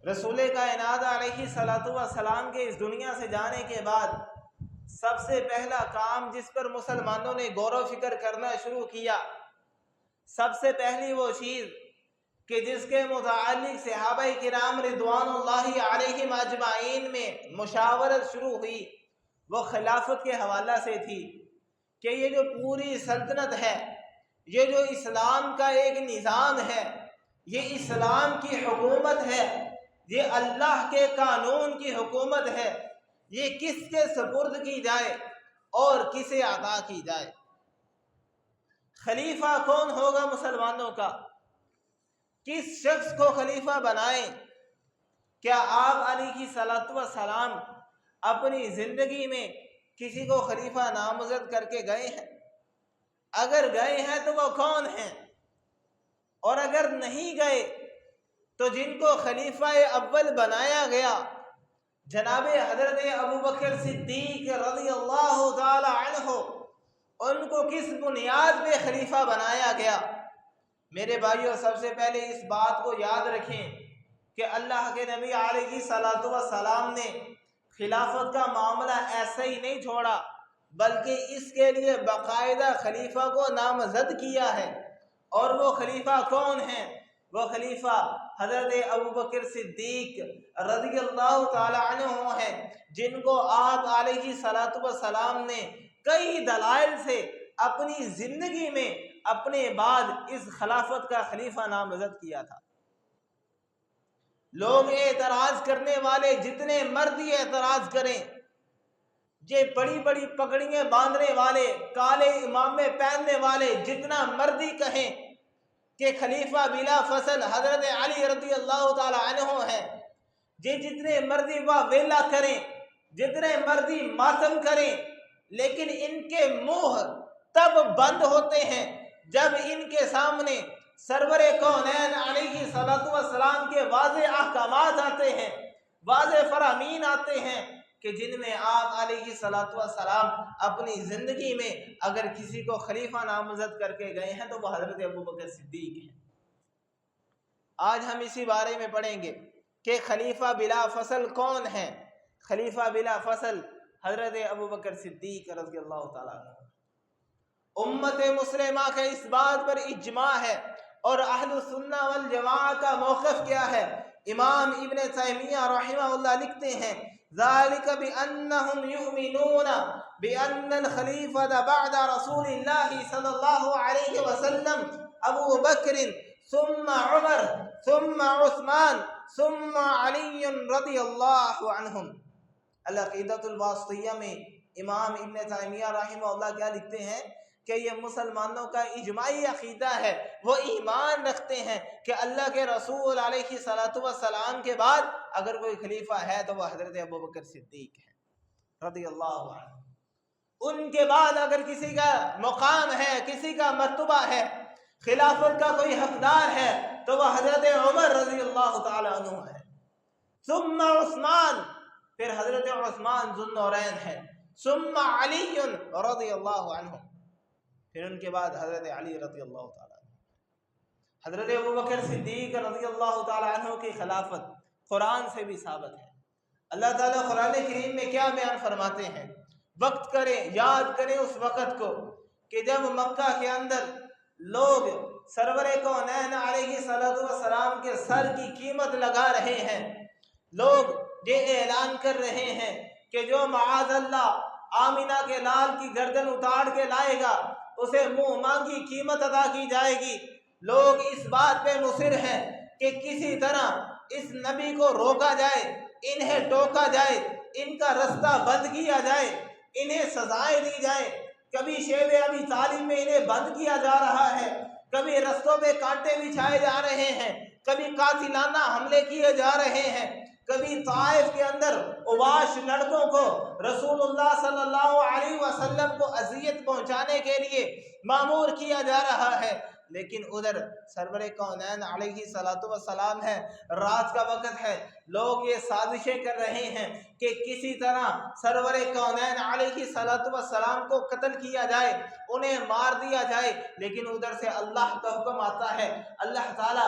رسول کائنات علیہ صلوۃ والسلام کے اس دنیا سے جانے کے بعد سب سے پہلا کام جس پر مسلمانوں نے غور و فکر کرنا شروع کیا، سب سے پہلی وہ چیز کہ جس کے متعلق صحابہ کرام رضوان اللہ علیہم اجمعین میں مشاورت شروع ہوئی، وہ خلافت کے حوالہ سے تھی کہ یہ جو پوری سلطنت ہے، یہ جو اسلام کا ایک نظام ہے، یہ اسلام کی حکومت ہے، یہ اللہ کے قانون کی حکومت ہے، یہ کس کے سپرد کی جائے اور کسے عطا کی جائے؟ خلیفہ کون ہوگا مسلمانوں کا؟ کس شخص کو خلیفہ بنائیں؟ کیا آپ علیہ صلوۃ والسلام اپنی زندگی میں کسی کو خلیفہ نامزد کر کے گئے ہیں؟ اگر گئے ہیں تو وہ کون ہیں؟ اور اگر نہیں گئے تو جن کو خلیفہ اول بنایا گیا جناب حضرت ابوبکر صدیق رضی اللہ تعالی عنہ، ان کو کس بنیاد پہ خلیفہ بنایا گیا؟ میرے بھائیوں، سب سے پہلے اس بات کو یاد رکھیں کہ اللہ کے نبی علیہ صلوۃ والسلام نے خلافت کا معاملہ ایسے ہی نہیں چھوڑا، بلکہ اس کے لیے باقاعدہ خلیفہ کو نامزد کیا ہے۔ اور وہ خلیفہ کون ہیں؟ وہ خلیفہ حضرت ابوبکر صدیق رضی اللہ تعالی عنہ ہیں، جن کو آپ علیہ صلوۃ والسلام نے کئی دلائل سے اپنی زندگی میں اپنے بعد اس خلافت کا خلیفہ نامزد کیا تھا۔ لوگ اعتراض کرنے والے جتنے مرضی اعتراض کریں، یہ بڑی بڑی پگڑیاں باندھنے والے، کالے امامے پہننے والے جتنا مرضی کہیں کہ خلیفہ بلا فصل حضرت علی رضی اللہ تعالی عنہ ہیں، یہ جتنے مرضی ویلا کریں، جتنے مرضی ماتم کریں، لیکن ان کے منہ تب بند ہوتے ہیں جب ان کے سامنے سرور کونین علیہ صلوۃ والسلام کے واضح احکامات آتے ہیں، واضح فرامین آتے ہیں کہ جن میں آپ علیہ صلوۃ والسلام اپنی زندگی میں اگر کسی کو خلیفہ نامزد کر کے گئے ہیں تو وہ حضرت ابوبکر صدیق ہیں۔ آج ہم اسی بارے میں پڑھیں گے کہ خلیفہ بلا فصل کون ہے۔ خلیفہ بلا فصل حضرت ابوبکر صدیق رضی اللہ تعالیٰ عنہ۔ امت مسلمہ کا اس بات پر اجماع ہے، اور اہل السنہ والجماعہ کا موقف کیا ہے؟ امام ابن تیمیہ رحمہ اللہ لکھتے ہیں ذالک بانہم یؤمنون بان الخلیفۃ بعد رسول اللہ صلی اللہ علیہ وسلم ابو بکر ثم عمر ثم عثمان ثم علی رضی اللہ عنہم۔ العقیدۃ الواسطیہ میں امام ابن تیمیہ رحمہ اللہ کیا لکھتے ہیں کہ یہ مسلمانوں کا اجماعی عقیدہ ہے، وہ ایمان رکھتے ہیں کہ اللہ کے رسول علیہ صلوۃ والسلام کے بعد اگر کوئی خلیفہ ہے تو وہ حضرت ابوبکر صدیق ہے رضی اللہ عنہ۔ ان کے بعد اگر کسی کا مقام ہے، کسی کا مرتبہ ہے، خلافت کا کوئی حقدار ہے تو وہ حضرت عمر رضی اللہ تعالی عنہ ہے۔ ثم عثمان، پھر حضرت عثمان ذو النورین ہے۔ ثم علی رضی اللہ عنہ، پھر ان کے بعد حضرت علی رضی اللہ تعالی عنہ۔ حضرت ابوبکر صدیق رضی اللہ تعالی عنہ کی خلافت قرآن سے بھی ثابت ہے۔ اللہ تعالیٰ قرآن کریم میں کیا بیان فرماتے ہیں؟ وقت کریں، یاد کریں اس وقت کو کہ جب مکہ کے اندر لوگ سرور کونین علیہ صلوۃ والسلام کے سر کی قیمت لگا رہے ہیں، لوگ یہ اعلان کر رہے ہیں کہ جو معاذ اللہ آمینہ کے لال کی گردن اتار کے لائے گا اسے منہ مانگی قیمت ادا کی جائے گی۔ لوگ اس بات پہ مصر ہیں کہ کسی طرح اس نبی کو روکا جائے، انہیں ٹوکا جائے، ان کا رستہ بند کیا جائے، انہیں سزائیں دی جائیں۔ کبھی شیب ابی طالب میں انہیں بند کیا جا رہا ہے، کبھی رستوں میں کانٹے بچھائے جا رہے ہیں، کبھی قاتلانہ حملے کیے جا رہے ہیں، کبھی طائف کے اندر اوباش لڑکوں کو رسول اللہ صلی اللہ علیہ وسلم کو اذیت پہنچانے کے لیے مامور کیا جا رہا ہے۔ لیکن ادھر سرور کونین علیہ صلوۃ والسلام ہے، رات کا وقت ہے، لوگ یہ سازشیں کر رہے ہیں کہ کسی طرح سرور کونین علیہ صلوۃ والسلام کو قتل کیا جائے، انہیں مار دیا جائے۔ لیکن ادھر سے اللہ کا حکم آتا ہے، اللہ تعالیٰ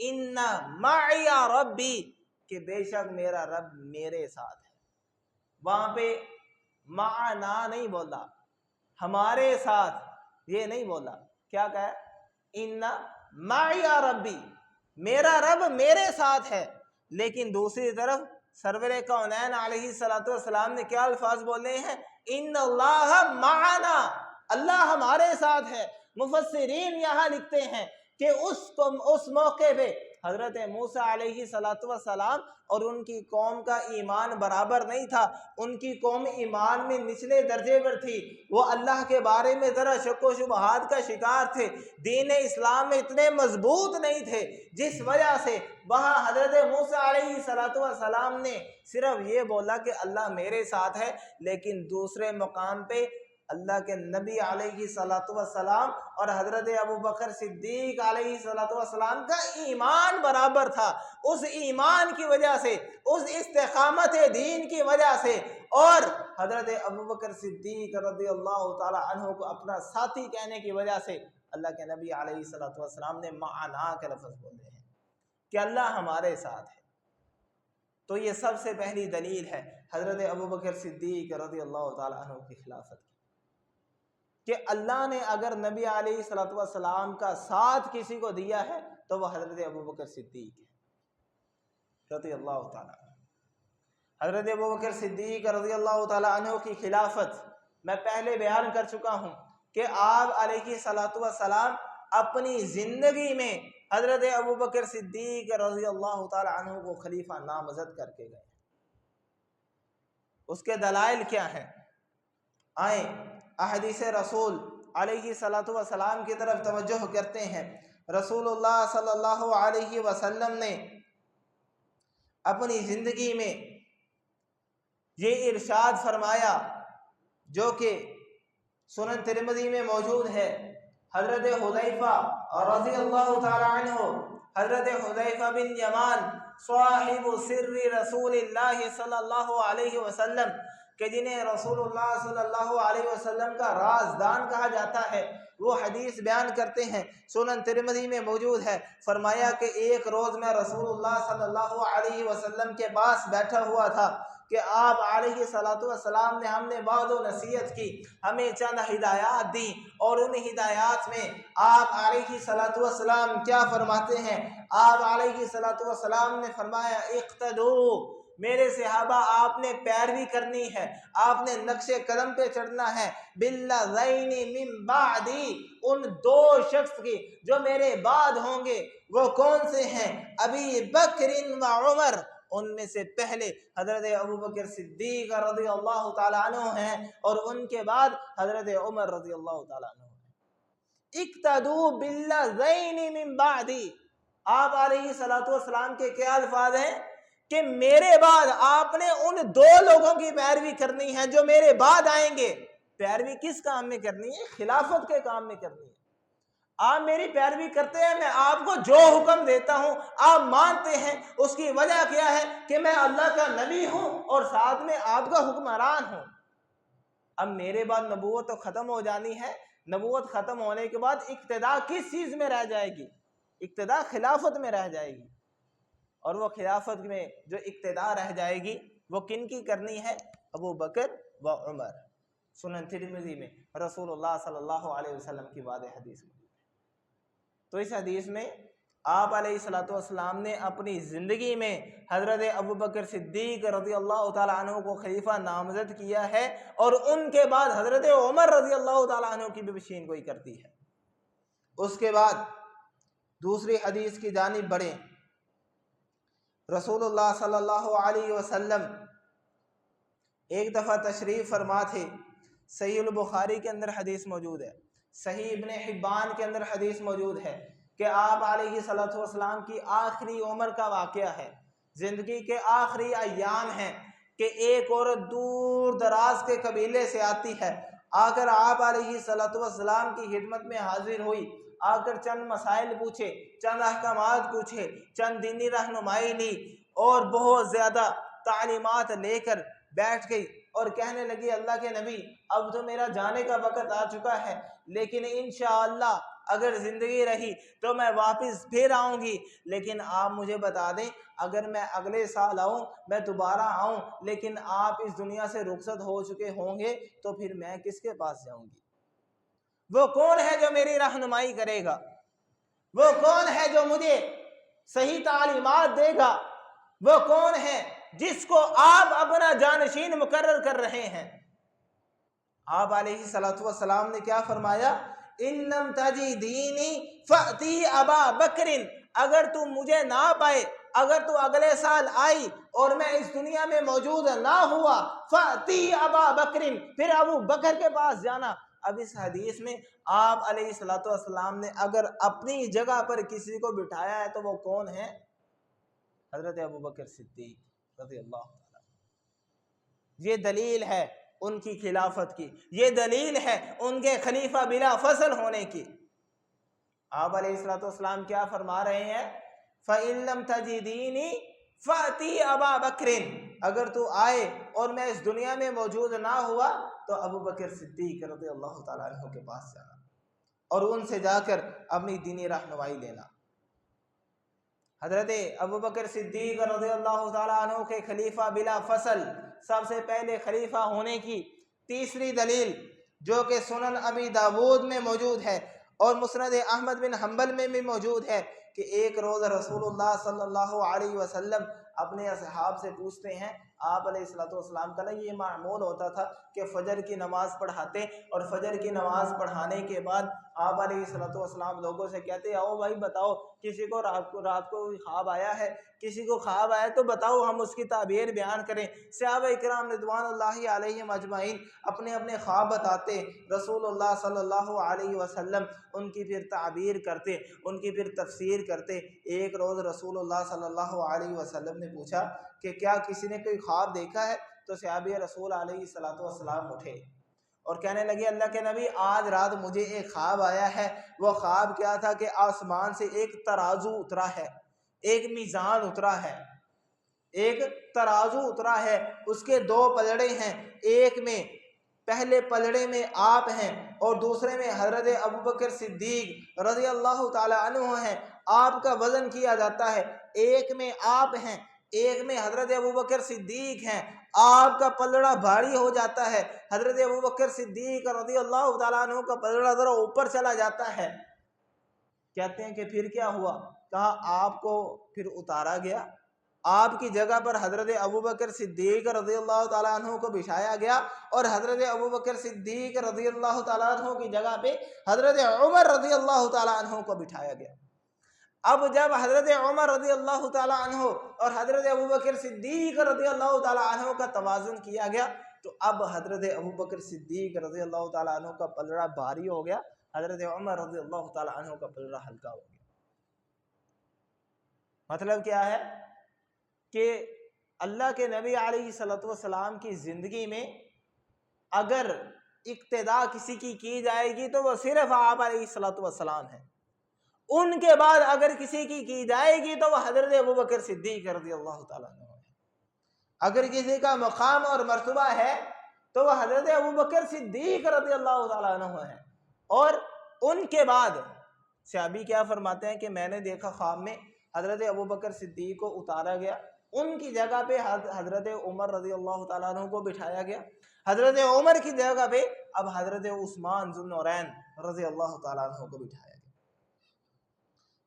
ان معی ربی، کہ بے شک میرا رب میرے ساتھ ہے۔ وہاں پہ معنا نہیں بولا، ہمارے ساتھ یہ نہیں بولا، کیا کہا ہے؟ ان معی ربی، میرا رب میرے ساتھ ہے۔ لیکن دوسری طرف سرور کونین علیہ الصلوۃ والسلام نے کیا الفاظ بولے ہیں؟ ان اللہ معنا، اللہ ہمارے ساتھ ہے۔ مفسرین یہاں لکھتے ہیں کہ اس موقع پہ حضرت موسیٰ علیہ السلام اور ان کی قوم کا ایمان برابر نہیں تھا، ان کی قوم ایمان میں نچلے درجے پر تھی، وہ اللہ کے بارے میں ذرا شک و شبہات کا شکار تھے، دین اسلام میں اتنے مضبوط نہیں تھے، جس وجہ سے وہاں حضرت موسیٰ علیہ السلام نے صرف یہ بولا کہ اللہ میرے ساتھ ہے، لیکن دوسرے مقام پہ اللہ کے نبی علیہ السلام اور حضرت ابوبکر صدیق علیہ السلام کا ایمان برابر تھا۔ اس ایمان کی وجہ سے، اس استقامت دین کی وجہ سے، اور حضرت ابوبکر صدیق رضی اللہ تعالی عنہ کو اپنا ساتھی کہنے کی وجہ سے اللہ کے نبی علیہ السلام نے معنا کے لفظ بولے ہیں کہ اللہ ہمارے ساتھ ہے۔ تو یہ سب سے پہلی دلیل ہے حضرت ابوبکر صدیق رضی اللہ تعالی عنہ کی خلافت کی، کہ اللہ نے اگر نبی علیہ السلام کا ساتھ کسی کو دیا ہے تو وہ حضرت ابوبکر صدیق ہے رضی اللہ تعالیٰ عنہ۔ حضرت ابوبکر صدیق رضی اللہ تعالیٰ عنہ کی خلافت میں پہلے بیان کر چکا ہوں کہ آپ علیہ السلام اپنی زندگی میں حضرت ابوبکر صدیق رضی اللہ تعالیٰ عنہ کو خلیفہ نامزد کر کے گئے۔ اس کے دلائل کیا ہیں؟ آئیں احادیث رسول علیہ السلام کی طرف توجہ کرتے ہیں۔ رسول اللہ صلی اللہ علیہ وسلم نے اپنی زندگی میں یہ ارشاد فرمایا جو کہ سنن ترمذی میں موجود ہے۔ حضرت حذیفہ رضی اللہ تعالی عنہ، حضرت حذیفہ بن یمان صاحب سر رسول اللہ صلی اللہ علیہ وسلم، کہ جنہیں رسول اللہ صلی اللہ علیہ وسلم کا رازدان کہا جاتا ہے، وہ حدیث بیان کرتے ہیں، سنن ترمذی میں موجود ہے۔ فرمایا کہ ایک روز میں رسول اللہ صلی اللہ علیہ وسلم کے پاس بیٹھا ہوا تھا کہ آپ علیہ السلام نے ہم نے وعظ و نصیحت کی، ہمیں چند ہدایات دی، اور ان ہدایات میں آپ علیہ السلام کیا فرماتے ہیں؟ آپ علیہ السلام نے فرمایا اقتدو، میرے صحابہ آپ نے پیروی کرنی ہے، آپ نے نقش قدم پہ چڑھنا ہے، بالذین من بعدی، ان دو شخص کی جو میرے بعد ہوں گے، وہ کون سے ہیں؟ ابی بکر و عمر، ان میں سے پہلے حضرت ابوبکر صدیق رضی اللہ تعالیٰ عنہ ہیں، اور ان کے بعد حضرت عمر رضی اللہ تعالیٰ عنہ ہیں۔ اقتدو بالذین من بعدی، آپ علیہ السلام کے کیا الفاظ ہیں کہ میرے بعد آپ نے ان دو لوگوں کی پیروی کرنی ہے جو میرے بعد آئیں گے۔ پیروی کس کام میں کرنی ہے؟ خلافت کے کام میں کرنی ہے۔ آپ میری پیروی کرتے ہیں، میں آپ کو جو حکم دیتا ہوں آپ مانتے ہیں، اس کی وجہ کیا ہے کہ میں اللہ کا نبی ہوں اور ساتھ میں آپ کا حکمران ہوں۔ اب میرے بعد نبوت تو ختم ہو جانی ہے، نبوت ختم ہونے کے بعد اقتدا کس چیز میں رہ جائے گی؟ اقتدا خلافت میں رہ جائے گی، اور وہ خلافت میں جو اقتدا رہ جائے گی وہ کن کی کرنی ہے؟ ابو بکر و عمر۔ سنن ترمذی میں رسول اللہ صلی اللہ علیہ وسلم کی واضح حدیث میں، تو اس حدیث میں آپ علیہ السلام نے اپنی زندگی میں حضرت ابوبکر صدیق رضی اللہ تعالیٰ عنہ کو خلیفہ نامزد کیا ہے، اور ان کے بعد حضرت عمر رضی اللہ تعالیٰ عنہ کی بھی پیشین گوئی کرتی ہے۔ اس کے بعد دوسری حدیث کی جانب بڑھیں۔ رسول اللہ صلی اللہ علیہ وسلم ایک دفعہ تشریف فرما تھے، صحیح البخاری کے اندر حدیث موجود ہے، صحیح ابن حبان کے اندر حدیث موجود ہے کہ آپ علیہ السلام کی آخری عمر کا واقعہ ہے، زندگی کے آخری ایام ہیں کہ ایک عورت دور دراز کے قبیلے سے آتی ہے، آ کر آپ علیہ السلام کی خدمت میں حاضر ہوئی، آ کر چند مسائل پوچھے، چند احکامات پوچھے، چند دینی رہنمائی لی، اور بہت زیادہ تعلیمات لے کر بیٹھ گئی اور کہنے لگی اللہ کے نبی اب تو میرا جانے کا وقت آ چکا ہے، لیکن انشاءاللہ اگر زندگی رہی تو میں واپس پھر آؤں گی، لیکن آپ مجھے بتا دیں اگر میں اگلے سال آؤں، میں دوبارہ آؤں، لیکن آپ اس دنیا سے رخصت ہو چکے ہوں گے، تو پھر میں کس کے پاس جاؤں گی؟ وہ کون ہے جو میری رہنمائی کرے گا؟ وہ کون ہے جو مجھے صحیح تعلیمات دے گا؟ وہ کون ہے جس کو آپ اپنا جانشین مقرر کر رہے ہیں؟ آپ علیہ الصلوۃ والسلام نے کیا فرمایا؟ ان لم تجدینی فاتی ابا بکر، اگر تو مجھے نہ پائے، اگر تو اگلے سال آئی اور میں اس دنیا میں موجود نہ ہوا، فاتی ابا بکر، پھر ابو بکر کے پاس جانا۔ اب اس حدیث میں آپ علیہ الصلوۃ والسلام نے اگر اپنی جگہ پر کسی کو بٹھایا ہے تو وہ کون ہے؟ حضرت ابو بکر صدیق رضی اللہ عنہ۔ یہ دلیل ہے ان کی خلافت کی، یہ دلیل ہے ان کے خلیفہ بلا فصل ہونے کی۔ آپ علیہ الصلوۃ والسلام کیا فرما رہے ہیں؟ فَإِن لَّمْ تَجِدِينِي فَأْتِي أَبَا بَكْرٍ، اگر تو آئے اور میں اس دنیا میں موجود نہ ہوا تو ابو بکر صدیق رضی اللہ تعالیٰ عنہ کے پاس جانا اور ان سے جا کر اپنی دینی رہنمائی لینا۔ حضرت ابو بکر صدیق رضی اللہ تعالیٰ عنہ کے خلیفہ بلا فصل، سب سے پہلے خلیفہ ہونے کی تیسری دلیل جو کہ سنن ابی داود میں موجود ہے اور مسند احمد بن حنبل میں بھی موجود ہے کہ ایک روز رسول اللہ صلی اللہ علیہ وسلم اپنے اصحاب سے پوچھتے ہیں، آپ علیہ الصلوۃ والسلام کا یہ معمول ہوتا تھا کہ فجر کی نماز پڑھاتے اور فجر کی نماز پڑھانے کے بعد آپ علیہ الصلوۃ والسلام لوگوں سے کہتے، آؤ بھائی بتاؤ کسی کو رات کو خواب آیا ہے، کسی کو خواب آیا تو بتاؤ ہم اس کی تعبیر بیان کریں۔ صحابہ کرام رضوان اللہ علیہم اجمعین اپنے اپنے خواب بتاتے، رسول اللہ صلی اللہ علیہ وسلم ان کی پھر تعبیر کرتے، ان کی پھر تفسیر کرتے۔ ایک روز رسول اللہ صلی اللہ علیہ وسلم نے پوچھا کہ کیا کسی نے کوئی خواب دیکھا ہے؟ تو صحابی رسول علیہ الصلوۃ والسلام اٹھے اور کہنے لگے، اللہ کے نبی آج رات مجھے ایک خواب آیا ہے۔ وہ خواب کیا تھا کہ آسمان سے ایک ترازو اترا ہے، ایک میزان اترا ہے، ایک ترازو اترا ہے، اس کے دو پلڑے ہیں، ایک میں پہلے پلڑے میں آپ ہیں اور دوسرے میں حضرت ابوبکر صدیق رضی اللہ تعالی عنہ ہیں۔ آپ کا وزن کیا جاتا ہے، ایک میں آپ ہیں، ایک میں حضرت ابوبکر صدیق ہیں، آپ کا پلڑا بھاری ہو جاتا ہے، حضرت ابوبکر صدیق رضی اللہ تعالیٰ عنہ کا پلڑا ذرا اوپر چلا جاتا ہے۔ کہتے ہیں کہ پھر کیا ہوا؟ کہا آپ کو پھر اتارا گیا، آپ کی جگہ پر حضرت ابوبکر صدیق رضی اللہ تعالیٰ عنہ کو بٹھایا گیا اور حضرت ابوبکر صدیق رضی اللہ تعالیٰ عنہ کی جگہ پہ حضرت عمر رضی اللہ تعالیٰ عنہ کو بٹھایا گیا۔ اب جب حضرت عمر رضی اللہ تعالیٰ عنہ اور حضرت ابوبکر صدیق رضی اللہ تعالیٰ عنہ کا توازن کیا گیا تو اب حضرت ابوبکر صدیق رضی اللہ تعالیٰ عنہ کا پلڑا بھاری ہو گیا، حضرت عمر رضی اللہ تعالیٰ عنہ کا پلڑا ہلکا ہو گیا۔ مطلب کیا ہے کہ اللہ کے نبی علیہ الصلوۃ والسلام کی زندگی میں اگر اقتداء کسی کی جائے گی تو وہ صرف آپ علیہ الصلوۃ والسلام ہیں، ان کے بعد اگر کسی کی جائے گی تو وہ حضرت ابوبکر صدیق رضی اللہ تعالیٰ عنہ ہے۔ اگر کسی کا مقام اور مرتبہ ہے تو وہ حضرت ابوبکر صدیق رضی اللہ تعالیٰ عنہ ہے۔ اور ان کے بعد صحابی کیا فرماتے ہیں کہ میں نے دیکھا خواب میں حضرت ابوبکر صدیق کو اتارا گیا، ان کی جگہ پہ حضرت عمر رضی اللہ تعالیٰ عنہ کو بٹھایا گیا، حضرت عمر کی جگہ پہ اب حضرت عثمان ذو النورین رضی اللہ تعالیٰ عنہ کو بٹھایا گیا۔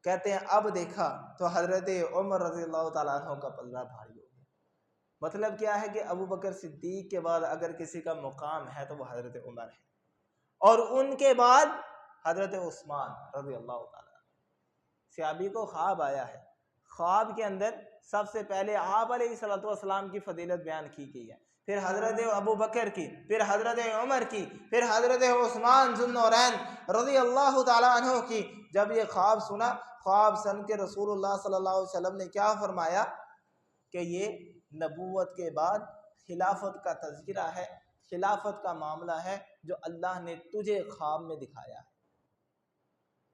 کہتے ہیں اب دیکھا تو حضرت عمر رضی اللہ تعالیٰ عنہ کا پلڑا بھاری ہو گیا۔ مطلب کیا ہے کہ ابوبکر صدیق کے بعد اگر کسی کا مقام ہے تو وہ حضرت عمر ہے، اور ان کے بعد حضرت عثمان رضی اللہ تعالیٰ۔ صحابی کو خواب آیا ہے، خواب کے اندر سب سے پہلے آپ علیہ الصلوۃ والسلام کی فضیلت بیان کی گئی ہے، پھر حضرت ابوبکر کی، پھر حضرت عمر کی، پھر حضرت عثمان ذو النورین رضی اللہ تعالیٰ عنہ کی۔ جب یہ خواب سنا، خواب سن کے رسول اللہ صلی اللہ علیہ وسلم نے کیا فرمایا کہ یہ نبوت کے بعد خلافت کا تذکرہ ہے، خلافت کا معاملہ ہے جو اللہ نے تجھے خواب میں دکھایا ہے۔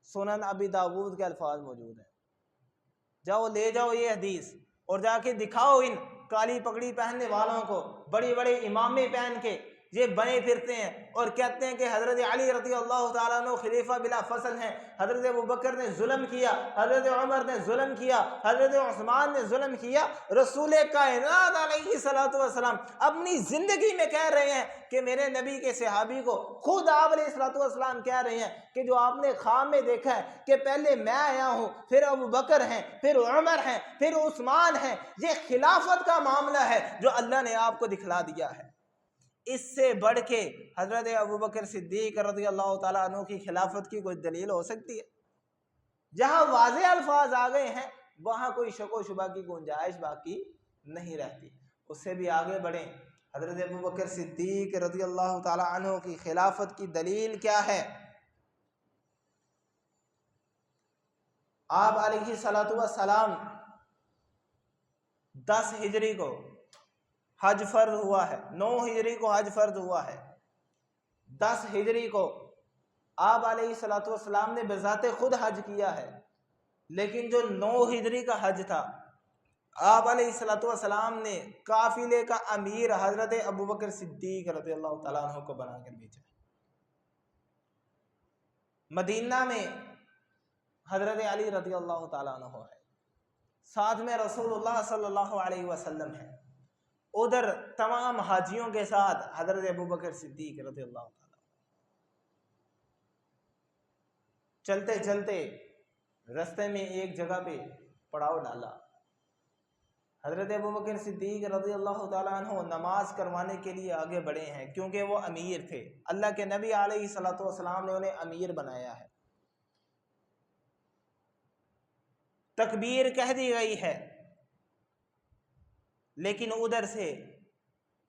سنن ابی داود کے الفاظ موجود ہیں، جاؤ لے جاؤ یہ حدیث اور جا کے دکھاؤ ان کالی پگڑی پہننے والوں کو، بڑی بڑی امامے پہن کے یہ بنے پھرتے ہیں اور کہتے ہیں کہ حضرت علی رضی اللہ تعالیٰ عنہ خلیفہ بلا فصل ہیں، حضرت ابوبکر نے ظلم کیا، حضرت عمر نے ظلم کیا، حضرت عثمان نے ظلم کیا۔ رسول کائنات علیہ الصلوۃ والسلام اپنی زندگی میں کہہ رہے ہیں کہ میرے نبی کے صحابی کو، خود آپ علیہ الصلوۃ والسلام کہہ رہے ہیں کہ جو آپ نے خواب میں دیکھا ہے کہ پہلے میں آیا ہوں، پھر ابوبکر ہیں، پھر عمر ہیں، پھر عثمان ہیں، یہ خلافت کا معاملہ ہے جو اللہ نے آپ کو دکھلا دیا ہے۔ اس سے بڑھ کے حضرت ابوبکر صدیق رضی اللہ تعالیٰ عنہ کی خلافت کی کوئی دلیل ہو سکتی ہے؟ جہاں واضح الفاظ آ گئے ہیں وہاں کوئی شک و شبہ کی گنجائش باقی نہیں رہتی۔ اس سے بھی آگے بڑھیں، حضرت ابوبکر صدیق رضی اللہ تعالیٰ عنہ کی خلافت کی دلیل کیا ہے؟ آپ علیہ الصلوۃ والسلام 10 ہجری کو حج فرض ہوا ہے، 9 ہجری کو حج فرض ہوا ہے، 10 ہجری کو آپ علیہ الصلوۃ والسلام نے بذات خود حج کیا ہے، لیکن جو 9 ہجری کا حج تھا آپ علیہ الصلوۃ والسلام نے قافلے کا امیر حضرت ابوبکر صدیق رضی اللہ تعالیٰ عنہ کو بنا کر بھیجا۔ مدینہ میں حضرت علی رضی اللہ تعالیٰ عنہ ہے، ساتھ میں رسول اللہ صلی اللہ علیہ وسلم ہے، ادھر تمام حاجیوں کے ساتھ حضرت ابوبکر صدیق رضی اللہ تعالیٰ۔ چلتے چلتے رستے میں ایک جگہ پہ پڑاؤ ڈالا، حضرت ابوبکر صدیق رضی اللہ تعالیٰ عنہ نماز کروانے کے لیے آگے بڑھے ہیں کیونکہ وہ امیر تھے، اللہ کے نبی علیہ الصلوۃ والسلام نے انہیں امیر بنایا ہے۔ تکبیر کہہ دی گئی ہے، لیکن ادھر سے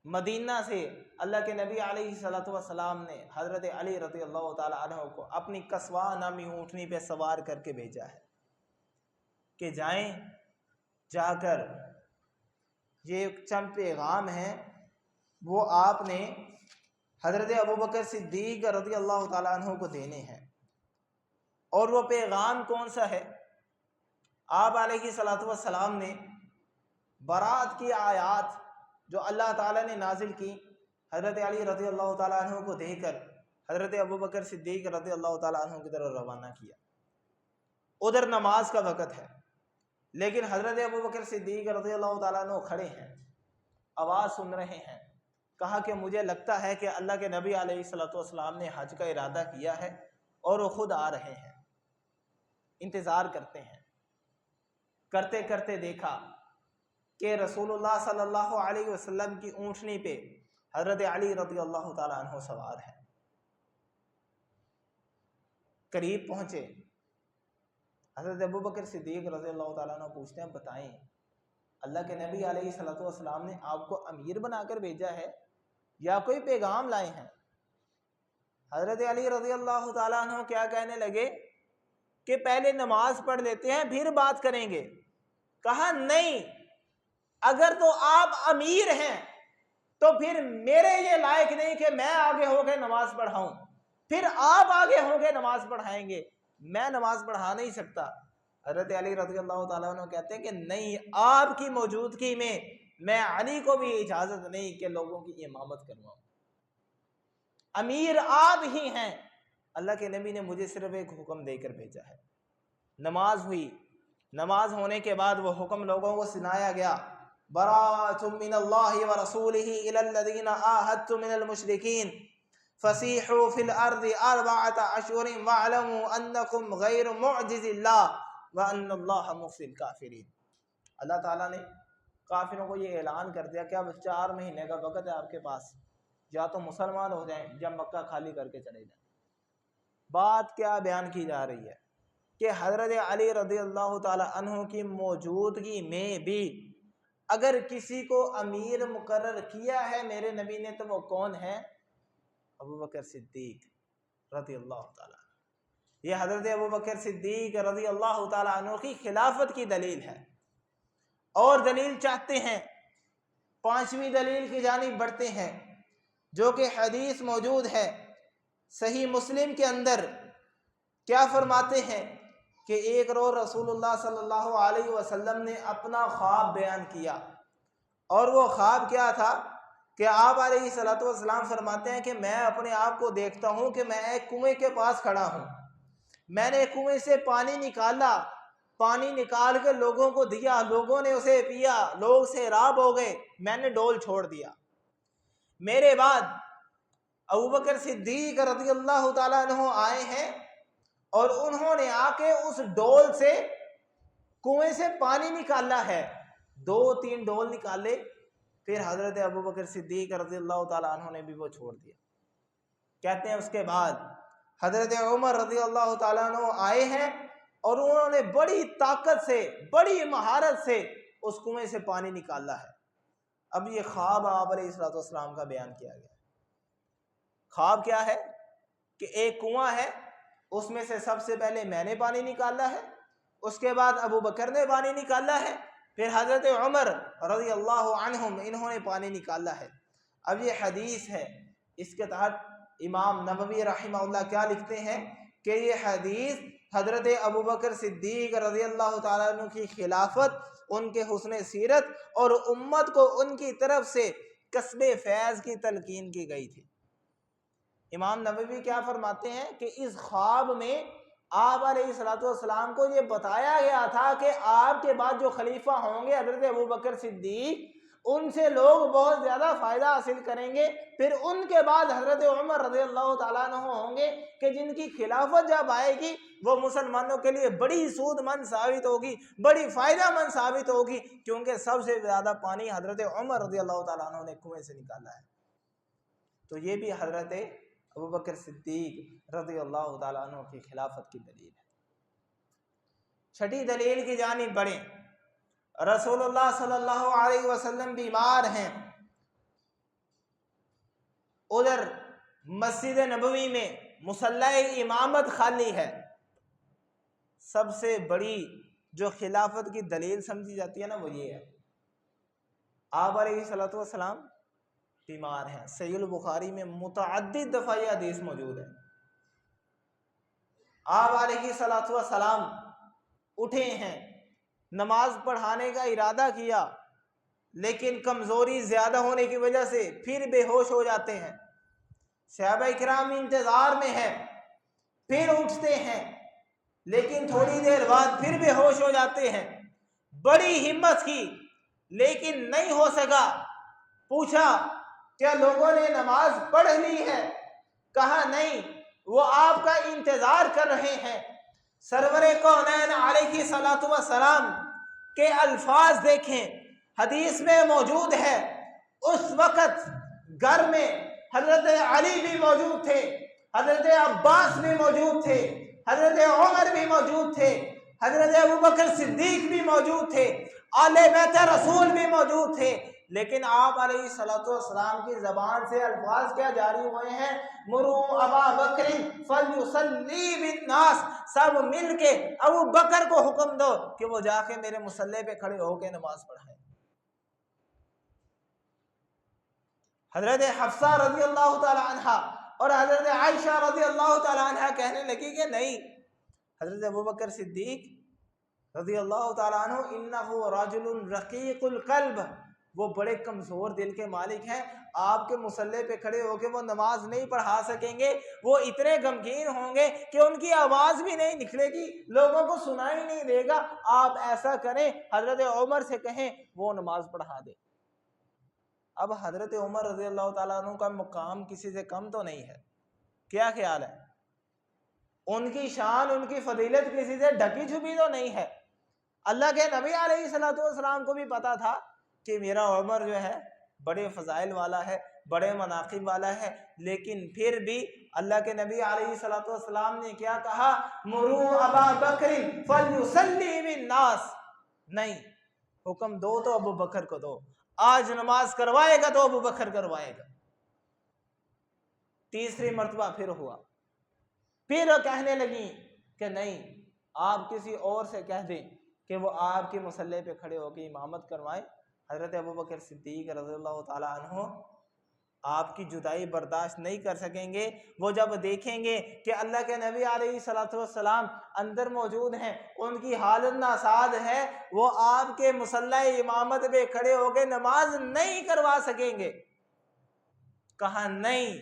مدینہ سے اللہ کے نبی علیہ الصلوۃ والسلام نے حضرت علی رضی اللہ تعالیٰ عنہ کو اپنی قصوہ نامی اونٹنی پہ سوار کر کے بھیجا ہے کہ جائیں، جا کر یہ چند پیغام ہیں وہ آپ نے حضرت ابوبکر صدیق رضی اللہ تعالیٰ عنہ کو دینے ہیں۔ اور وہ پیغام کون سا ہے؟ آپ علیہ الصلوۃ والسلام نے برات کی آیات جو اللہ تعالیٰ نے نازل کی حضرت علی رضی اللہ تعالیٰ عنہ کو دے کر حضرت ابوبکر صدیق رضی اللہ تعالیٰ عنہ کی طرف روانہ کیا۔ ادھر نماز کا وقت ہے، لیکن حضرت ابوبکر صدیق رضی اللہ تعالیٰ عنہ کھڑے ہیں، آواز سن رہے ہیں۔ کہا کہ مجھے لگتا ہے کہ اللہ کے نبی علیہ الصلوۃ والسلام نے حج کا ارادہ کیا ہے اور وہ خود آ رہے ہیں، انتظار کرتے ہیں۔ کرتے کرتے دیکھا کہ رسول اللہ صلی اللہ علیہ وسلم کی اونٹنی پہ حضرت علی رضی اللہ تعالیٰ عنہ سوار ہے۔ قریب پہنچے، حضرت ابوبکر صدیق رضی اللہ تعالیٰ عنہ پوچھتے ہیں بتائیں اللہ کے نبی علیہ الصلوۃ والسلام نے آپ کو امیر بنا کر بھیجا ہے یا کوئی پیغام لائے ہیں؟ حضرت علی رضی اللہ تعالیٰ عنہ کیا کہنے لگے کہ پہلے نماز پڑھ لیتے ہیں پھر بات کریں گے۔ کہا نہیں، اگر تو آپ امیر ہیں تو پھر میرے یہ لائق نہیں کہ میں آگے ہو کے نماز پڑھاؤں، پھر آپ آگے ہو کے نماز پڑھائیں گے، میں نماز پڑھا نہیں سکتا۔ حضرت علی رضی اللہ تعالیٰ عنہ کہتے ہیں کہ نہیں، آپ کی موجودگی میں علی کو بھی اجازت نہیں کہ لوگوں کی امامت کرواؤں، امیر آپ ہی ہیں، اللہ کے نبی نے مجھے صرف ایک حکم دے کر بھیجا ہے۔ نماز ہوئی، نماز ہونے کے بعد وہ حکم لوگوں کو سنایا گیا، براءۃ من اللہ ورسولہ الی الذین عاہدتم من المشرکین فسیحوا فی الارض اربعۃ اشہر واعلموا انکم غیر معجز اللہ وان اللہ مخزی الکافرین۔ اللہ تعالیٰ نے کافروں کو یہ اعلان کر دیا کہ اب 4 مہینے کا وقت ہے آپ کے پاس، یا تو مسلمان ہو جائیں یا مکہ خالی کر کے چلے جائیں۔ بات کیا بیان کی جا رہی ہے کہ حضرت علی رضی اللہ تعالی عنہ کی موجودگی میں بھی اگر کسی کو امیر مقرر کیا ہے میرے نبی نے تو وہ کون ہے؟ ابوبکر صدیق رضی اللہ تعالی عنہ۔ یہ حضرت ابوبکر صدیق رضی اللہ تعالی عنہ کی خلافت کی دلیل ہے۔ اور دلیل چاہتے ہیں، 5ویں دلیل کی جانب بڑھتے ہیں جو کہ حدیث موجود ہے صحیح مسلم کے اندر۔ کیا فرماتے ہیں کہ ایک روز رسول اللہ صلی اللہ علیہ وسلم نے اپنا خواب بیان کیا، اور وہ خواب کیا تھا کہ آپ علیہ الصلوۃ والسلام فرماتے ہیں کہ میں اپنے آپ کو دیکھتا ہوں کہ میں ایک کنویں کے پاس کھڑا ہوں، میں نے کنویں سے پانی نکالا، پانی نکال کے لوگوں کو دیا، لوگوں نے اسے پیا، لوگ سیراب ہو گئے، میں نے ڈول چھوڑ دیا۔ میرے بعد ابوبکر صدیق رضی اللہ تعالیٰ عنہ آئے ہیں اور انہوں نے آ کے اس ڈول سے، کنویں سے پانی نکالا ہے، 2-3 ڈول نکالے، پھر حضرت ابوبکر صدیق رضی اللہ تعالیٰ عنہ نے بھی وہ چھوڑ دیا۔ کہتے ہیں اس کے بعد حضرت عمر رضی اللہ تعالیٰ عنہ آئے ہیں اور انہوں نے بڑی طاقت سے، بڑی مہارت سے اس کنویں سے پانی نکالا ہے۔ اب یہ خواب آپ علیہ الصلوۃ والسلام کا بیان کیا گیا۔ خواب کیا ہے کہ ایک کنواں ہے، اس میں سے سب سے پہلے میں نے پانی نکالا ہے، اس کے بعد ابو بکر نے پانی نکالا ہے، پھر حضرت عمر رضی اللہ عنہم انہوں نے پانی نکالا ہے۔ اب یہ حدیث ہے، اس کے تحت امام نووی رحمہ اللہ کیا لکھتے ہیں کہ یہ حدیث حضرت ابوبکر صدیق رضی اللہ تعالیٰ عنہ کی خلافت، ان کے حسن سیرت اور امت کو ان کی طرف سے کسب فیض کی تلقین کی گئی تھی۔ امام نووی کیا فرماتے ہیں کہ اس خواب میں آپ علیہ الصلوۃ والسلام کو یہ بتایا گیا تھا کہ آپ کے بعد جو خلیفہ ہوں گے حضرت ابوبکر صدیق، ان سے لوگ بہت زیادہ فائدہ حاصل کریں گے، پھر ان کے بعد حضرت عمر رضی اللہ تعالیٰ عنہ ہوں گے کہ جن کی خلافت جب آئے گی وہ مسلمانوں کے لیے بڑی سود مند ثابت ہوگی، بڑی فائدہ مند ثابت ہوگی، کیونکہ سب سے زیادہ پانی حضرت عمر رضی اللہ تعالیٰ عنہ نے کنویں سے نکالا ہے۔ تو یہ بھی حضرت ابوبکر صدیق رضی اللہ تعالیٰ عنہ کی خلافت کی دلیل ہے۔ چھٹی دلیل کی جانب بڑھیں۔ رسول اللہ صلی اللہ علیہ وسلم بیمار ہیں، ادھر مسجد نبوی میں مصلی امامت خالی ہے۔ سب سے بڑی جو خلافت کی دلیل سمجھی جاتی ہے نا وہ یہ ہے، آپ علیہ الصلوۃ والسلام بیمار ہیں۔ صحیح البخاری میں متعدد دفعہ یہ حدیث موجود ہے۔ آپ علیہ الصلوۃ والسلام اٹھے ہیں، نماز پڑھانے کا ارادہ کیا، لیکن کمزوری زیادہ ہونے کی وجہ سے پھر بے ہوش ہو جاتے ہیں۔ صحابہ کرام انتظار میں ہیں، پھر اٹھتے ہیں، لیکن تھوڑی دیر بعد پھر بے ہوش ہو جاتے ہیں۔ بڑی ہمت کی لیکن نہیں ہو سکا۔ پوچھا کیا لوگوں نے نماز پڑھ لی ہے؟ کہا نہیں، وہ آپ کا انتظار کر رہے ہیں۔ سرور کونین علیہ الصلوۃ والسلام کے الفاظ دیکھیں، حدیث میں موجود ہے، اس وقت گھر میں حضرت علی بھی موجود تھے، حضرت عباس بھی موجود تھے، حضرت عمر بھی موجود تھے، حضرت ابوبکر صدیق بھی موجود تھے، آل بیت رسول بھی موجود تھے، لیکن آپ علیہ الصلوۃ والسلام کی زبان سے الفاظ کیا جاری ہوئے ہیں؟ مروا ابا بکر فلیصلی بالناس، سب مل کے ابو بکر کو حکم دو کہ وہ جا کے میرے مصلی پہ کھڑے ہو کے نماز پڑھائیں۔ حضرت حفصہ رضی اللہ تعالی عنہ اور حضرت عائشہ رضی اللہ تعالی عنہ کہنے لگی کہ نہیں، حضرت ابوبکر صدیق رضی اللہ تعالی عنہ انہ رجل رقیق القلب، وہ بڑے کمزور دل کے مالک ہیں، آپ کے مصلی پہ کھڑے ہو کے وہ نماز نہیں پڑھا سکیں گے، وہ اتنے غمگین ہوں گے کہ ان کی آواز بھی نہیں نکلے گی، لوگوں کو سنائی نہیں دے گا۔ آپ ایسا کریں، حضرت عمر سے کہیں وہ نماز پڑھا دے۔ اب حضرت عمر رضی اللہ تعالیٰ عنہ کا مقام کسی سے کم تو نہیں ہے، کیا خیال ہے؟ ان کی شان، ان کی فضیلت کسی سے ڈھکی چھپی تو نہیں ہے۔ اللہ کے نبی علیہ الصلوۃ والسلام کو بھی پتا تھا کہ میرا عمر جو ہے بڑے فضائل والا ہے، بڑے مناقب والا ہے، لیکن پھر بھی اللہ کے نبی علیہ الصلوۃ والسلام نے کیا کہا؟ مروا ابا بکر فلیصلی بالناس، نہیں، حکم دو تو ابو بکر کو دو، آج نماز کروائے گا تو ابو بکر کروائے گا۔ تیسری مرتبہ پھر ہوا، پھر کہنے لگی کہ نہیں، آپ کسی اور سے کہہ دیں کہ وہ آپ کی مصلی پہ کھڑے ہو کے امامت کروائیں۔ حضرت ابوبکر صدیق رضی اللہ تعالی عنہ آپ کی جدائی برداشت نہیں کر سکیں گے۔ وہ جب دیکھیں گے کہ اللہ کے نبی علیہ الصلوۃ والسلام اندر موجود ہیں، ان کی حالت ناساز ہے، وہ آپ کے مصلی امامت پہ کھڑے ہو کے نماز نہیں کروا سکیں گے، کہا نہیں،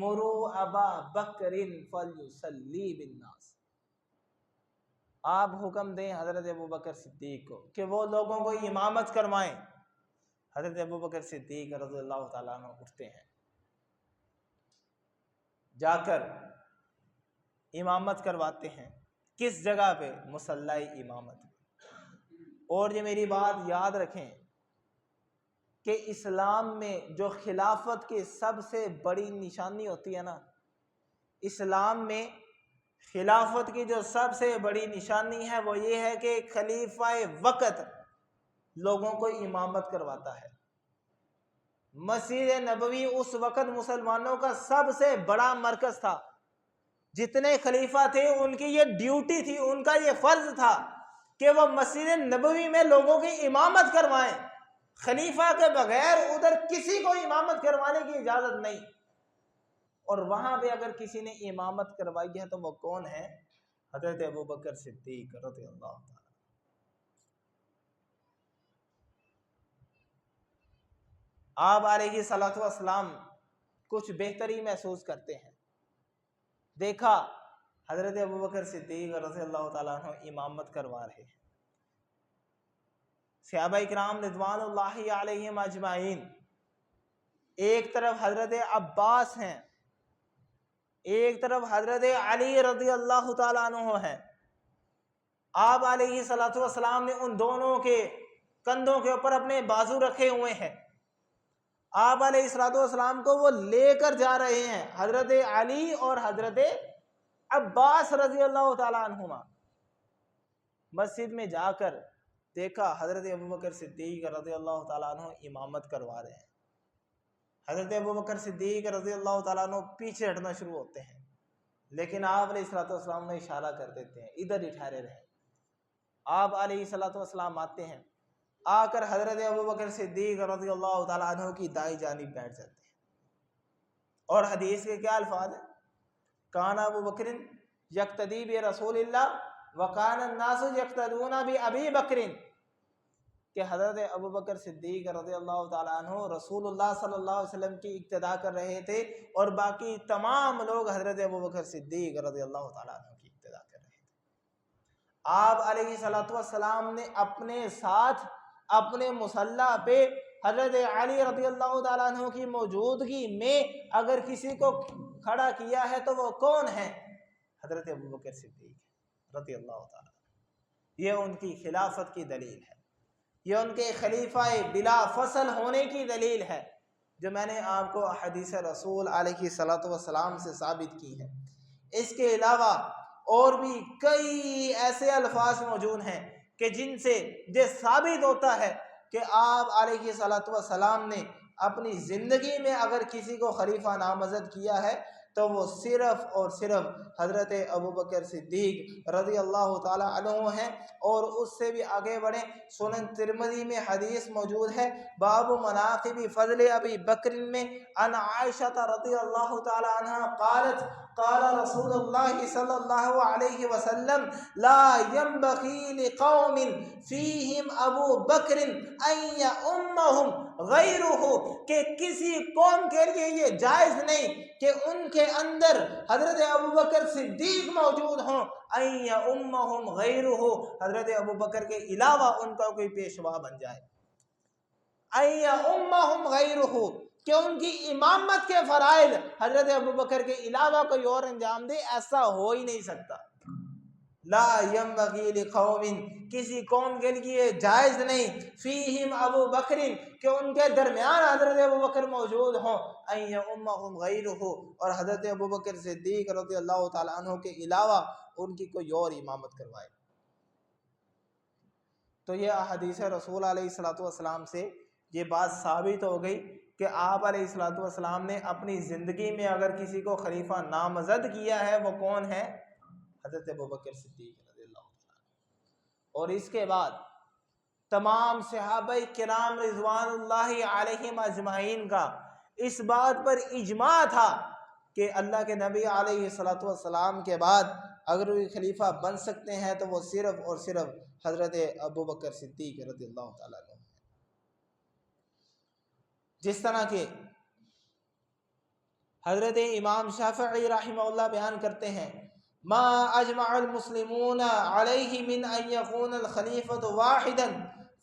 مرو ابا بکر فلیصلی بالناس، آپ حکم دیں حضرت ابوبکر صدیق کو کہ وہ لوگوں کو امامت کروائیں۔ حضرت ابوبکر صدیق رضی اللہ تعالیٰ عنہ اٹھتے ہیں، جا کر امامت کرواتے ہیں۔ کس جگہ پہ؟ مصلی امامت۔ اور یہ میری بات یاد رکھیں کہ اسلام میں جو خلافت کی سب سے بڑی نشانی ہوتی ہے نا، اسلام میں خلافت کی جو سب سے بڑی نشانی ہے وہ یہ ہے کہ خلیفہ وقت لوگوں کو امامت کرواتا ہے۔ مسجد نبوی اس وقت مسلمانوں کا سب سے بڑا مرکز تھا۔ جتنے خلیفہ تھے ان کی یہ ڈیوٹی تھی، ان کا یہ فرض تھا کہ وہ مسجد نبوی میں لوگوں کی امامت کروائیں۔ خلیفہ کے بغیر ادھر کسی کو امامت کروانے کی اجازت نہیں۔ اور وہاں پہ اگر کسی نے امامت کروائی ہے تو وہ کون ہے؟ حضرت ابوبکر صدیق رضی اللہ تعالیٰ۔ آپ علیہ الصلوۃ والسلام کچھ بہتری محسوس کرتے ہیں۔ دیکھا حضرت ابوبکر صدیق رضی اللہ تعالیٰ عنہ امامت کروا رہے ہیں، صحابہ کرام رضوان اللہ علیہم اجمعین، ایک طرف حضرت عباس ہیں، ایک طرف حضرت علی رضی اللہ تعالیٰ عنہ ہیں۔ آپ علیہ الصلوۃ والسلام نے ان دونوں کے کندھوں کے اوپر اپنے بازو رکھے ہوئے ہیں۔ آپ علیہ الصلوۃ والسلام کو وہ لے کر جا رہے ہیں، حضرت علی اور حضرت عباس رضی اللہ تعالیٰ عنہما۔ مسجد میں جا کر دیکھا حضرت ابوبکر صدیق رضی اللہ تعالیٰ عنہ امامت کروا رہے ہیں۔ حضرت ابوبکر صدیق رضی اللہ تعالیٰ عنہ پیچھے ہٹنا شروع ہوتے ہیں، لیکن آپ علیہ الصلوۃ والسلام نے اشارہ کر دیتے ہیں ادھر ہی ٹھہرے رہیں۔ آپ علیہ الصلوۃ والسلام آتے ہیں، آ کر حضرت ابوبکر صدیق رضی اللہ تعالیٰ عنہ کی دائیں جانب بیٹھ جاتے ہیں۔ اور حدیث کے کیا الفاظ ہیں؟ کان ابوبکر یقتدی برسول اللہ وکان الناس یقتدون بابی بکر، کہ حضرت ابوبکر صدیق رضی اللہ تعالیٰ عنہ رسول اللہ صلی اللہ علیہ وسلم کی اقتداء کر رہے تھے، اور باقی تمام لوگ حضرت ابوبکر صدیق رضی اللہ تعالیٰ عنہ کی اقتداء کر رہے تھے۔ آپ علیہ الصلوۃ والسلام نے اپنے ساتھ اپنے مصلی پہ حضرت علی رضی اللہ تعالیٰ عنہ کی موجودگی میں اگر کسی کو کھڑا کیا ہے تو وہ کون ہے؟ حضرت ابوبکر صدیق رضی اللہ تعالیٰ عنہ۔ یہ ان کی خلافت کی دلیل ہے، یہ ان کے خلیفہ بلا فصل ہونے کی دلیل ہے، جو میں نے آپ کو حدیث رسول علیہ الصلوۃ والسلام سے ثابت کی ہے۔ اس کے علاوہ اور بھی کئی ایسے الفاظ موجود ہیں کہ جن سے یہ ثابت ہوتا ہے کہ آپ علیہ الصلوۃ والسلام نے اپنی زندگی میں اگر کسی کو خلیفہ نامزد کیا ہے تو وہ صرف اور صرف حضرت ابوبکر صدیق رضی اللہ تعالی عنہ ہیں۔ اور اس سے بھی آگے بڑھیں، سنن ترمذی میں حدیث موجود ہے، باب مناقب فضل ابی بکر میں، عن عائشہ رضی اللہ تعالی عنہ قالت قال رسول اللہ صلی اللہ علیہ وسلم لا ينبغي لقوم فیہم ابو بکر ان یؤمہم غیرہ، کہ کسی قوم کے لیے یہ جائز نہیں کہ ان کے اندر حضرت ابوبکر صدیق موجود ہوں، ان یؤمہم غیرہ، حضرت ابوبکر کے علاوہ ان کا کوئی پیشوا بن جائے، ان یؤمہم غیرہ، کہ ان کی امامت کے فرائض حضرت ابوبکر کے علاوہ کوئی اور انجام دے، ایسا ہو ہی نہیں سکتا۔ لا ينبغي لقوم، کسی قوم کے لیے جائز نہیں، فیہم ابو بکر، کہ ان کے درمیان حضرت ابوبکر موجود ہوں، ان یؤمہم غیرہ، اور حضرت ابوبکر صدیق رضی اللہ تعالیٰ عنہ کے علاوہ ان کی کوئی اور امامت کروائے۔ تو یہ احادیث رسول علیہ الصلوۃ والسلام سے یہ بات ثابت ہو گئی کہ آپ علیہ الصلوۃ والسلام نے اپنی زندگی میں اگر کسی کو خلیفہ نامزد کیا ہے وہ کون ہے؟ حضرت ابوبکر صدیق رضی اللہ عنہ۔ اور اس کے بعد تمام صحابہ کرام رضوان اللہ علیہم اجمعین کا اس بات پر اجماع تھا کہ اللہ کے نبی علیہ الصلوۃ والسلام کے بعد اگر کوئی خلیفہ بن سکتے ہیں تو وہ صرف اور صرف حضرت ابوبکر صدیق رضی اللہ تعالیٰ عنہ۔ جس طرح کہ حضرت امام شافعی رحمہ اللہ بیان کرتے ہیں ما اجمع المسلمون علیہ من ان یکون الخلیفۃ واحدا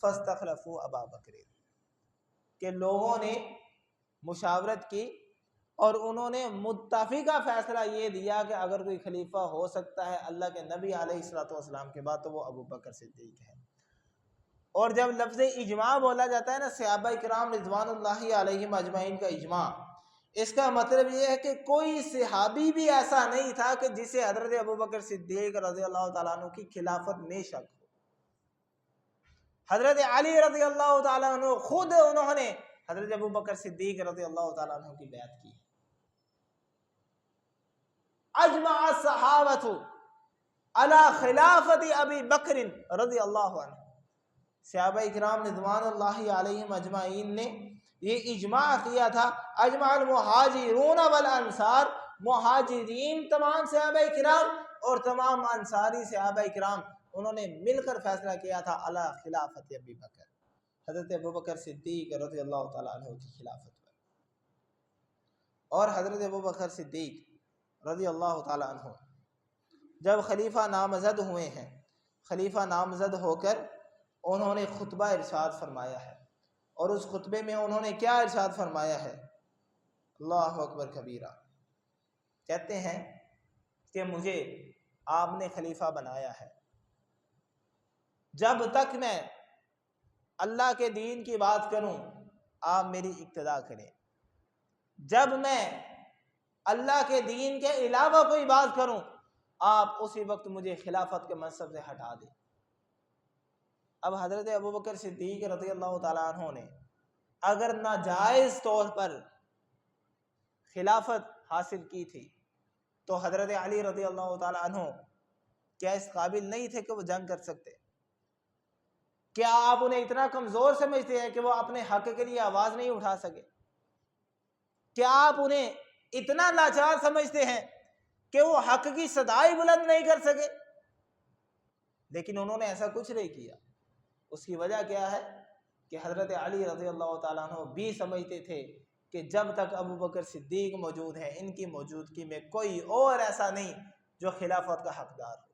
فاستخلفوا ابا بکر، کہ لوگوں نے مشاورت کی اور انہوں نے متفقہ فیصلہ یہ دیا کہ اگر کوئی خلیفہ ہو سکتا ہے اللہ کے نبی علیہ الصلوۃ والسلام کے بعد تو وہ ابو بکر صدیق ہے۔ اور جب لفظ اجماع بولا جاتا ہے نا، صحابہ کرام رضوان اللہ علیہم اجمعین کا اجماع، اس کا مطلب یہ ہے کہ کوئی صحابی بھی ایسا نہیں تھا کہ جسے حضرت ابو بکر صدیق رضی اللہ تعالیٰ عنہ کی خلافت میں شک ہو۔ حضرت علی رضی اللہ تعالیٰ عنہ خود انہوں نے حضرت ابو بکر صدیق رضی اللہ تعالیٰ عنہ کی بیعت کی۔ اجمع الصحابۃ علی خلافت ابی بکر رضی اللہ عنہ، صحابہ کرام رضوان اللہ علیہم اجمعین نے یہ اجماع کیا تھا۔ اجمع المہاجرون والانصار، مہاجرین تمام صحابہ کرام اور تمام انصاری صحابہ کرام، انہوں نے مل کر فیصلہ کیا تھا علی خلافت ابی بکر، حضرت ابو بکر صدیق رضی اللہ تعالیٰ عنہ کی خلافت پر۔ اور حضرت ابو بکر صدیق رضی اللہ تعالیٰ عنہ جب خلیفہ نامزد ہوئے ہیں، خلیفہ نامزد ہو کر انہوں نے خطبہ ارشاد فرمایا ہے، اور اس خطبے میں انہوں نے کیا ارشاد فرمایا ہے؟ اللہ اکبر کبیرہ، کہتے ہیں کہ مجھے آپ نے خلیفہ بنایا ہے، جب تک میں اللہ کے دین کی بات کروں آپ میری اقتدا کریں، جب میں اللہ کے دین کے علاوہ کوئی بات کروں آپ اسی وقت مجھے خلافت کے منصب سے ہٹا دیں۔ اب حضرت ابو بکر صدیق رضی اللہ تعالیٰ عنہ نے اگر ناجائز طور پر خلافت حاصل کی تھی تو حضرت علی رضی اللہ تعالیٰ عنہ کیا اس قابل نہیں تھے کہ وہ جنگ کر سکتے؟ کیا آپ انہیں اتنا کمزور سمجھتے ہیں کہ وہ اپنے حق کے لیے آواز نہیں اٹھا سکے؟ کیا آپ انہیں اتنا لاچار سمجھتے ہیں کہ وہ حق کی صدائی بلند نہیں کر سکے؟ لیکن انہوں نے ایسا کچھ نہیں کیا۔ اس کی وجہ کیا ہے کہ حضرت علی رضی اللہ تعالیٰ عنہ بھی سمجھتے تھے کہ جب تک ابو بکر صدیق موجود ہیں، ان کی موجودگی میں کوئی اور ایسا نہیں جو خلافت کا حقدار ہو۔